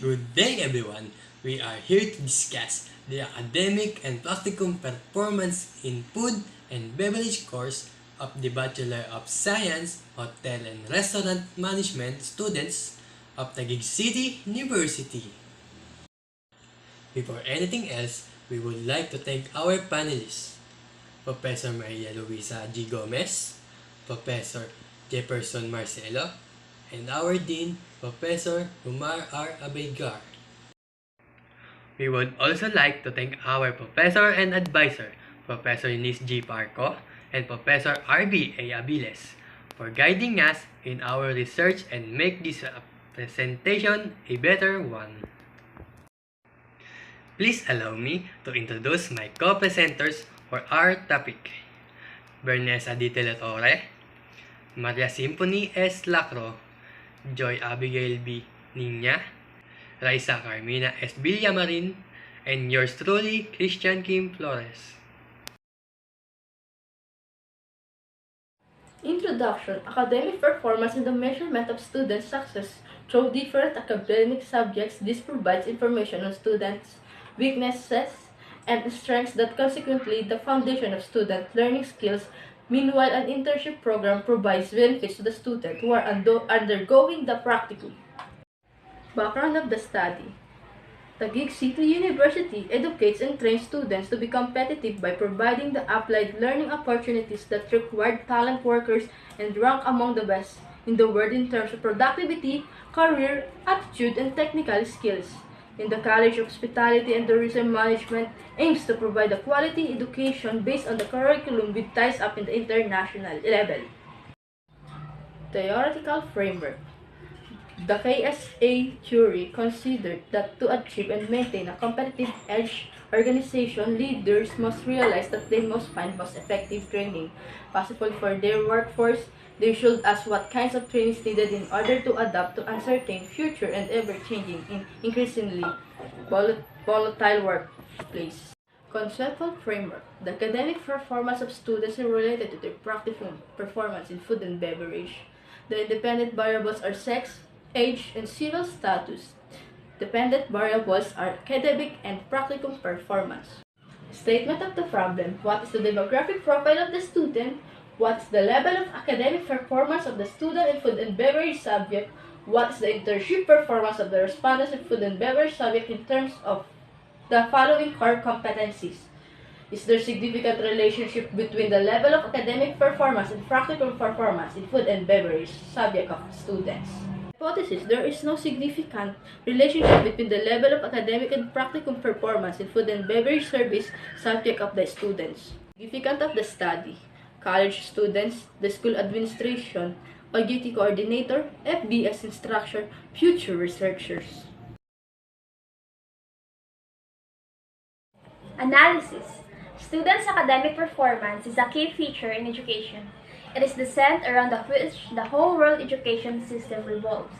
Good day everyone! We are here to discuss the academic and practicum performance in food and beverage course of the Bachelor of Science, Hotel and Restaurant Management students of Taguig City University. Before anything else, we would like to thank our panelists, Professor Maria Luisa G. Gomez, Professor Jefferson Marcelo, and our Dean, Professor Umar R. Abaygar. We would also like to thank our Professor and Advisor, Professor Nis G. Parco and Professor R.B. A. Abiles, for guiding us in our research and make this presentation a better one. Please allow me to introduce my co-presenters for our topic. Bernesa D. Teletore, Maria Symphony S. Lacro, Joy Abigail B. Niña, Raisa Carmina S. Villamarin, and yours truly, Christian Kim Flores. Introduction: Academic performance and the measurement of student success through different academic subjects. This provides information on students' weaknesses and strengths that consequently the foundation of student learning skills. Meanwhile, an internship program provides benefits to the student who are undergoing the practicum. Background of the study: Taguig City University educates and trains students to be competitive by providing the applied learning opportunities that require talent workers and rank among the best in the world in terms of productivity, career, aptitude, and technical skills. In the College of Hospitality and Tourism Management aims to provide a quality education based on the curriculum with ties up in the international level. Theoretical framework: the KSA theory considered that to achieve and maintain a competitive edge, organization leaders must realize that they must find most effective training possible for their workforce. They should ask what kinds of training is needed in order to adapt to uncertain future and ever-changing and increasingly volatile workplace. Conceptual framework: the academic performance of students is related to their practical performance in food and beverage. The independent variables are sex, age, and civil status. Dependent variables are academic and practicum performance. Statement of the problem: what is the demographic profile of the student? What is the level of academic performance of the student in food and beverage subject? What is the internship performance of the respondents in food and beverage subject in terms of the following core competencies? Is there significant relationship between the level of academic performance and practical performance in food and beverage subject of students? Hypothesis: there is no significant relationship between the level of academic and practicum performance in food and beverage service subject of the students. Significance of the study: college students, the school administration, OJT coordinator, FBS instructor, future researchers. Analysis: students' academic performance is a key feature in education. It is the center around which the whole world education system revolves.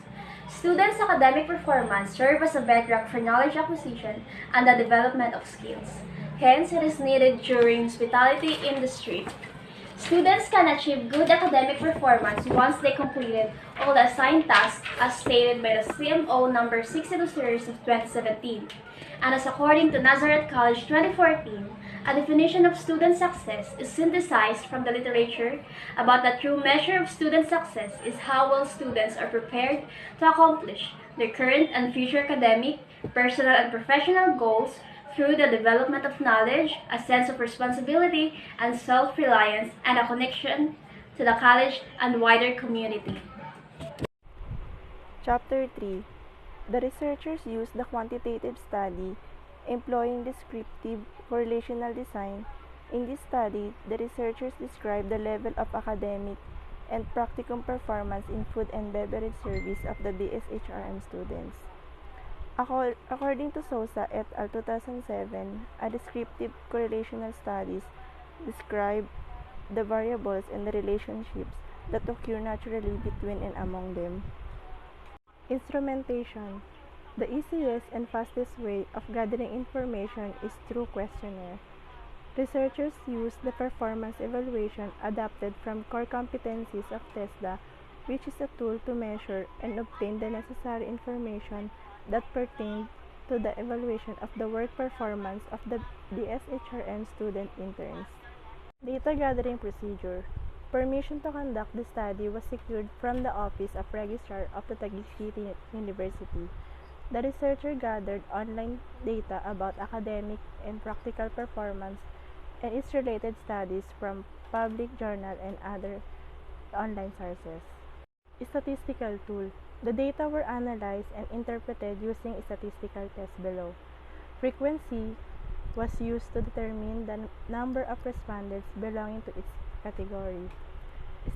Students' academic performance serve as a bedrock for knowledge acquisition and the development of skills. Hence, it is needed during hospitality industry. Students can achieve good academic performance once they completed all the assigned tasks as stated by the CMO number 62 series of 2017. And as according to Nazareth College 2014, a definition of student success is synthesized from the literature about the true measure of student success is how well students are prepared to accomplish their current and future academic, personal, and professional goals through the development of knowledge, a sense of responsibility and self-reliance, and a connection to the college and wider community. Chapter 3. The researchers used the quantitative study employing descriptive correlational design. In this study, the researchers described the level of academic and practicum performance in food and beverage service of the BSHRM students. According to Sosa et al. 2007, a descriptive correlational studies describe the variables and the relationships that occur naturally between and among them. Instrumentation. The easiest and fastest way of gathering information is through questionnaire. Researchers use the performance evaluation adapted from core competencies of TESDA, which is a tool to measure and obtain the necessary information that pertained to the evaluation of the work performance of the BSHRM student interns. Data gathering procedure. Permission to conduct the study was secured from the Office of Registrar of the Taguig City University. The researcher gathered online data about academic and practical performance and its related studies from public journal and other online sources. Statistical tool. The data were analyzed and interpreted using a statistical test below. Frequency was used to determine the number of respondents belonging to its category.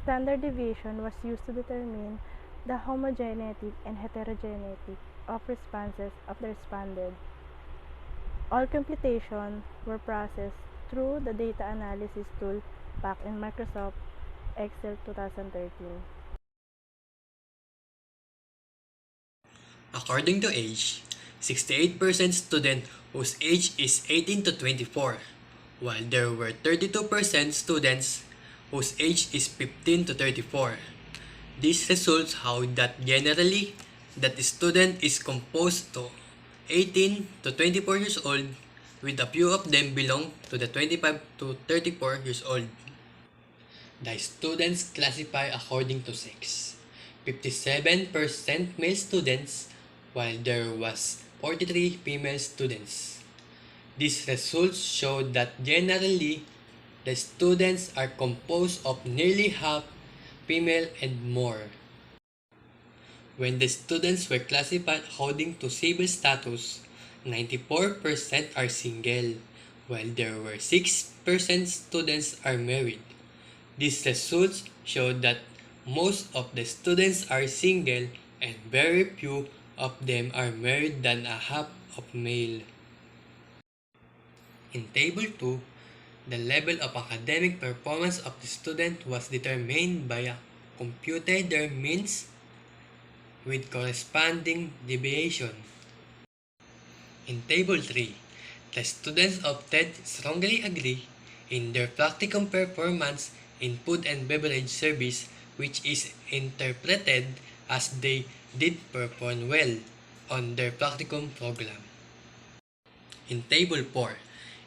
Standard deviation was used to determine the homogeneity and heterogeneity of responses of the respondent. All computations were processed through the data analysis tool packed in Microsoft Excel 2013. According to age, 68% student whose age is 18 to 24, while there were 32% students whose age is 15 to 34. This results how that generally that the student is composed to 18 to 24 years old, with a few of them belong to the 25 to 34 years old. The students classify according to sex. 57% male students, while there was 43 female students. These results show that generally the students are composed of nearly half female and more. When the students were classified according to civil status, 94% are single, while there were 6% students are married. These results show that most of the students are single and very few of them are married than a half of male. In Table 2, the level of academic performance of the student was determined by a computed their means with corresponding deviation. In Table 3, the students of TED strongly agree in their practicum performance in food and beverage service, which is interpreted as they did perform well on their practicum program. In Table 4,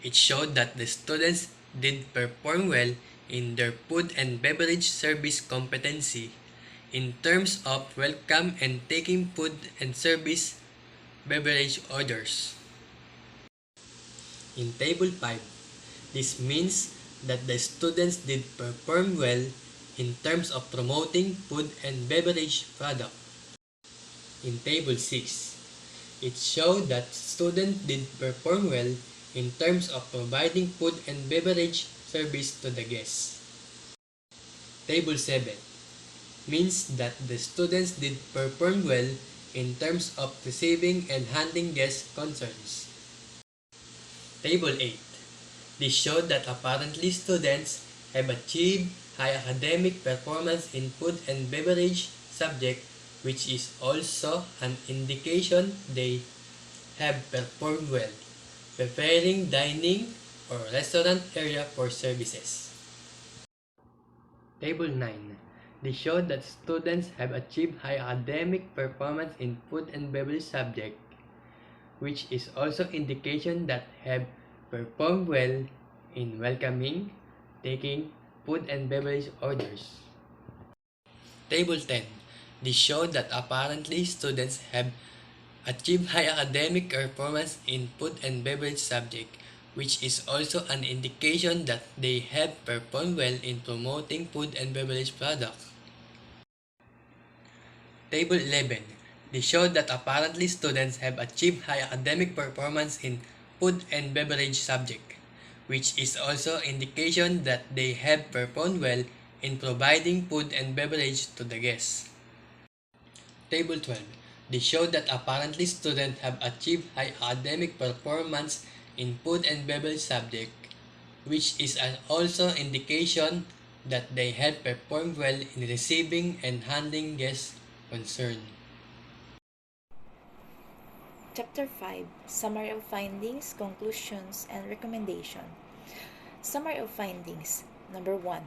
it showed that the students did perform well in their food and beverage service competency in terms of welcome and taking food and service beverage orders. In Table 5, this means that the students did perform well in terms of promoting food and beverage product. In Table 6, it showed that students did perform well in terms of providing food and beverage service to the guests. Table 7 means that the students did perform well in terms of receiving and handling guest concerns. Table 8. This showed that apparently students have achieved high academic performance in food and beverage subject, which is also an indication they have performed well, preferring dining or restaurant area for services. Table 9. This showed that students have achieved high academic performance in food and beverage subject, which is also indication that have performed well in welcoming, taking food and beverage orders. Table 10. This showed that apparently students have achieved high academic performance in food and beverage subject, which is also an indication that they have performed well in promoting food and beverage products. Table 11. This showed that apparently students have achieved high academic performance in food and beverage subject, which is also indication that they have performed well in providing food and beverage to the guests. Table 12. This showed that apparently students have achieved high academic performance in food and beverage subject, which is also indication that they have performed well in receiving and handling guest concern. Chapter 5. Summary of Findings, Conclusions, and Recommendation. Summary of Findings. Number 1.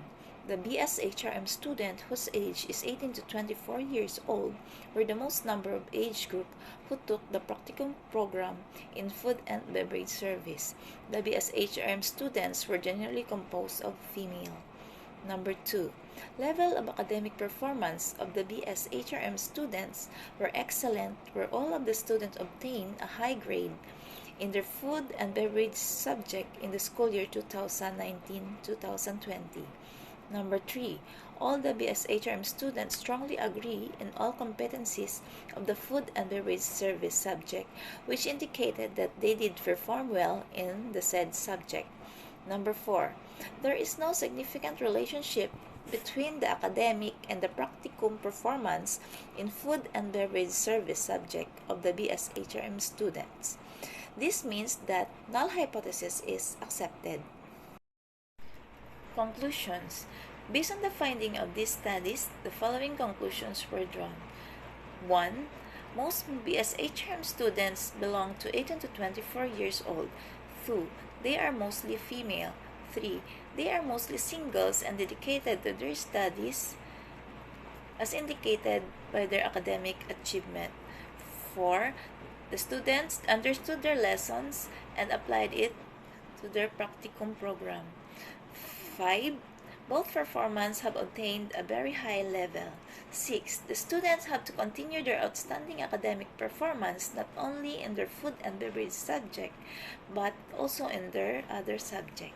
The BSHRM student whose age is 18 to 24 years old were the most number of age group who took the Practicum program in food and beverage service. The BSHRM students were generally composed of female. Number 2. Level of academic performance of the BSHRM students were excellent, where all of the students obtained a high grade in their food and beverage subject in the school year 2019-2020. Number 3. All the BSHRM students strongly agree in all competencies of the food and beverage service subject, which indicated that they did perform well in the said subject. Number 4. There is no significant relationship between the academic and the practicum performance in food and beverage service subject of the BSHRM students. This means that null hypothesis is accepted. Conclusions. Based on the finding of these studies, the following conclusions were drawn. 1. Most BSHRM students belong to 18 to 24 years old. 2. They are mostly female. 3. They are mostly singles and dedicated to their studies as indicated by their academic achievement. 4. The students understood their lessons and applied it to their practicum program. 5. Both performance have obtained a very high level. 6. The students have to continue their outstanding academic performance not only in their food and beverage subject, but also in their other subject.